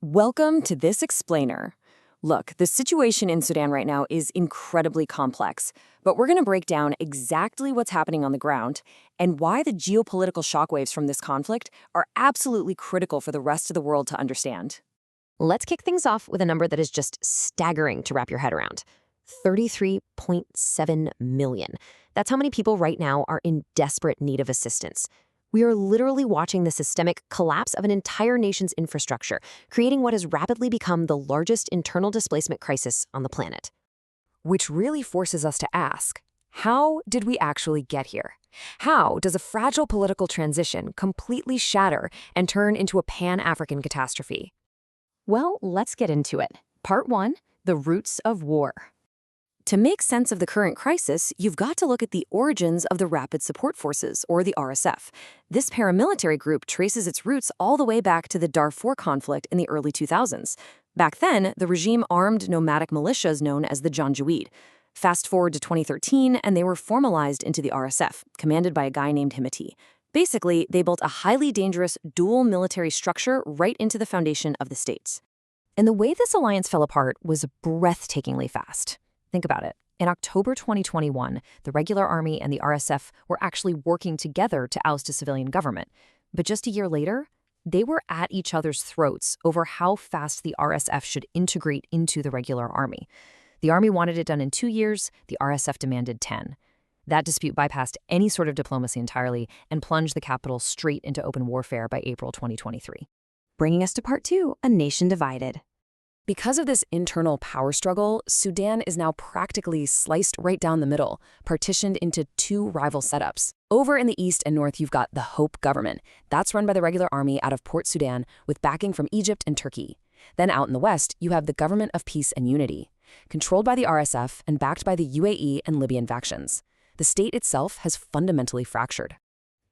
Welcome to this explainer. Look, the situation in Sudan right now is incredibly complex, but we're going to break down exactly what's happening on the ground and why the geopolitical shockwaves from this conflict are absolutely critical for the rest of the world to understand. Let's kick things off with a number that is just staggering to wrap your head around. 33.7 million. That's how many people right now are in desperate need of assistance. We are literally watching the systemic collapse of an entire nation's infrastructure, creating what has rapidly become the largest internal displacement crisis on the planet. Which really forces us to ask, how did we actually get here? How does a fragile political transition completely shatter and turn into a pan-African catastrophe? Well, let's get into it. Part 1, the roots of war. To make sense of the current crisis, you've got to look at the origins of the Rapid Support Forces, or the RSF. This paramilitary group traces its roots all the way back to the Darfur conflict in the early 2000s. Back then, the regime armed nomadic militias known as the Janjaweed. Fast forward to 2013, and they were formalized into the RSF, commanded by a guy named Hemedti. Basically, they built a highly dangerous dual military structure right into the foundation of the states. And the way this alliance fell apart was breathtakingly fast. Think about it. In October 2021, the regular army and the RSF were actually working together to oust a civilian government. But just a year later, they were at each other's throats over how fast the RSF should integrate into the regular army. The army wanted it done in 2 years, the RSF demanded 10. That dispute bypassed any sort of diplomacy entirely and plunged the capital straight into open warfare by April 2023. Bringing us to part 2, a nation divided. Because of this internal power struggle, Sudan is now practically sliced right down the middle, partitioned into 2 rival setups. Over in the east and north, you've got the Hope government. That's run by the regular army out of Port Sudan with backing from Egypt and Turkey. Then out in the west, you have the Government of Peace and Unity, controlled by the RSF and backed by the UAE and Libyan factions. The state itself has fundamentally fractured.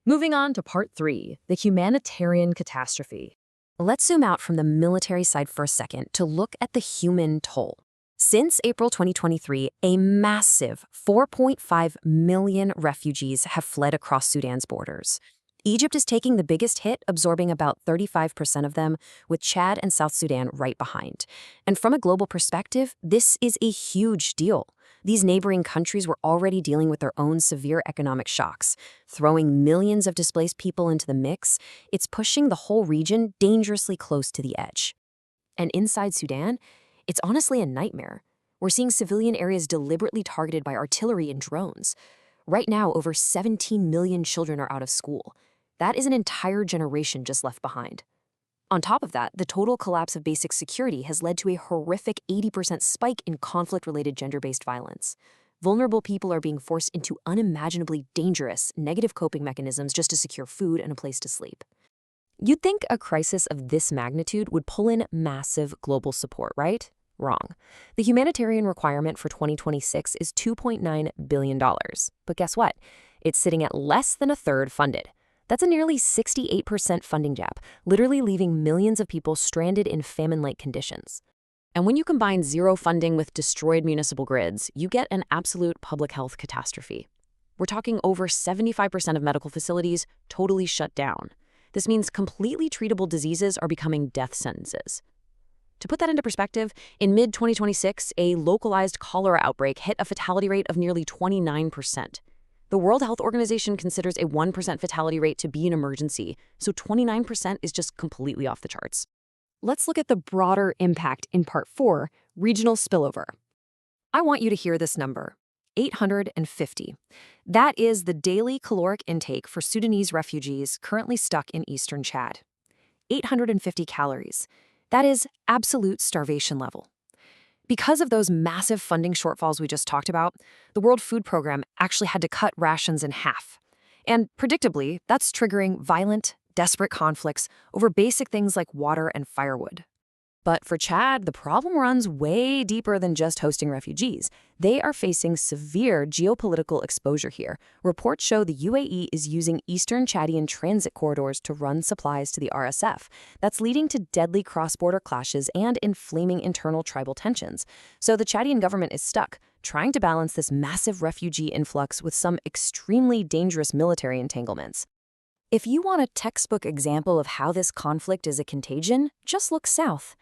Moving on to part 3, the humanitarian catastrophe. Let's zoom out from the military side for a second to look at the human toll. Since April 2023, a massive 4.5 million refugees have fled across Sudan's borders. Egypt is taking the biggest hit, absorbing about 35% of them, with Chad and South Sudan right behind. And from a global perspective, this is a huge deal. These neighboring countries were already dealing with their own severe economic shocks. Throwing millions of displaced people into the mix, it's pushing the whole region dangerously close to the edge. And inside Sudan, it's honestly a nightmare. We're seeing civilian areas deliberately targeted by artillery and drones. Right now, over 17 million children are out of school. That is an entire generation just left behind. On top of that, the total collapse of basic security has led to a horrific 80% spike in conflict-related gender-based violence. Vulnerable people are being forced into unimaginably dangerous, negative coping mechanisms just to secure food and a place to sleep. You'd think a crisis of this magnitude would pull in massive global support, right? Wrong. The humanitarian requirement for 2026 is $2.9 billion. But guess what? It's sitting at less than a third funded. That's a nearly 68% funding gap, literally leaving millions of people stranded in famine-like conditions. And when you combine zero funding with destroyed municipal grids, you get an absolute public health catastrophe. We're talking over 75% of medical facilities totally shut down. This means completely treatable diseases are becoming death sentences. To put that into perspective, in mid-2026, a localized cholera outbreak hit a fatality rate of nearly 29%. The World Health Organization considers a 1% fatality rate to be an emergency, so 29% is just completely off the charts. Let's look at the broader impact in Part 4, regional spillover. I want you to hear this number, 850. That is the daily caloric intake for Sudanese refugees currently stuck in eastern Chad. 850 calories. That is absolute starvation level. Because of those massive funding shortfalls we just talked about, the World Food Program actually had to cut rations in half. And predictably, that's triggering violent, desperate conflicts over basic things like water and firewood. But for Chad, the problem runs way deeper than just hosting refugees. They are facing severe geopolitical exposure here. Reports show the UAE is using eastern Chadian transit corridors to run supplies to the RSF. That's leading to deadly cross-border clashes and inflaming internal tribal tensions. So the Chadian government is stuck, trying to balance this massive refugee influx with some extremely dangerous military entanglements. If you want a textbook example of how this conflict is a contagion, just look south.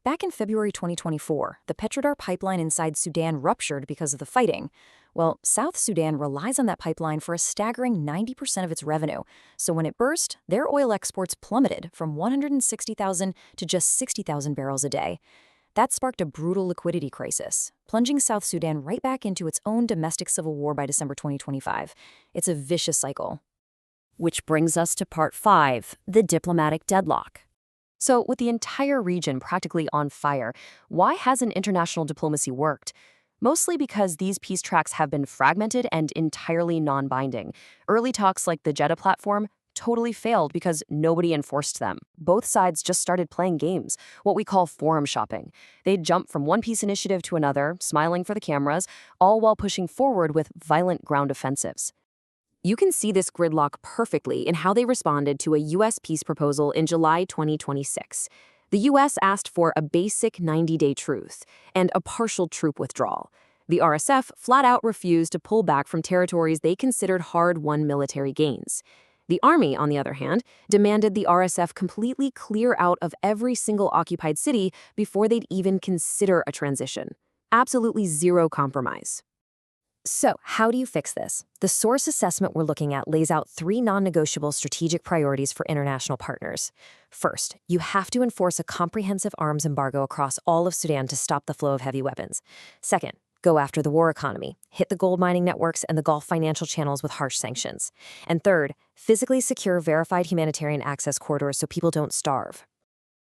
Back in February 2024, the Petrodar pipeline inside Sudan ruptured because of the fighting. Well, South Sudan relies on that pipeline for a staggering 90% of its revenue. So when it burst, their oil exports plummeted from 160,000 to just 60,000 barrels a day. That sparked a brutal liquidity crisis, plunging South Sudan right back into its own domestic civil war by December 2025. It's a vicious cycle. Which brings us to part 5, the diplomatic deadlock. So, with the entire region practically on fire, why hasn't international diplomacy worked? Mostly because these peace tracks have been fragmented and entirely non-binding. Early talks like the Jeddah platform totally failed because nobody enforced them. Both sides just started playing games, what we call forum shopping. They'd jump from one peace initiative to another, smiling for the cameras, all while pushing forward with violent ground offensives. You can see this gridlock perfectly in how they responded to a U.S. peace proposal in July 2026. The U.S. asked for a basic 90-day truce and a partial troop withdrawal. The RSF flat out refused to pull back from territories they considered hard-won military gains. The Army, on the other hand, demanded the RSF completely clear out of every single occupied city before they'd even consider a transition. Absolutely zero compromise. So, how do you fix this? The source assessment we're looking at lays out 3 non-negotiable strategic priorities for international partners. First, you have to enforce a comprehensive arms embargo across all of Sudan to stop the flow of heavy weapons. Second, go after the war economy, hit the gold mining networks and the Gulf financial channels with harsh sanctions. And third, physically secure verified humanitarian access corridors so people don't starve.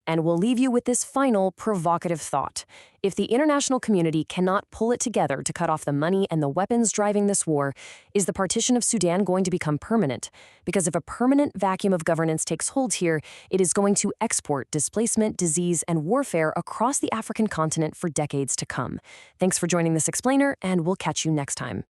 And we'll leave you with this final provocative thought. If the international community cannot pull it together to cut off the money and the weapons driving this war, is the partition of Sudan going to become permanent? Because if a permanent vacuum of governance takes hold here, it is going to export displacement, disease, and warfare across the African continent for decades to come. Thanks for joining this explainer, and we'll catch you next time.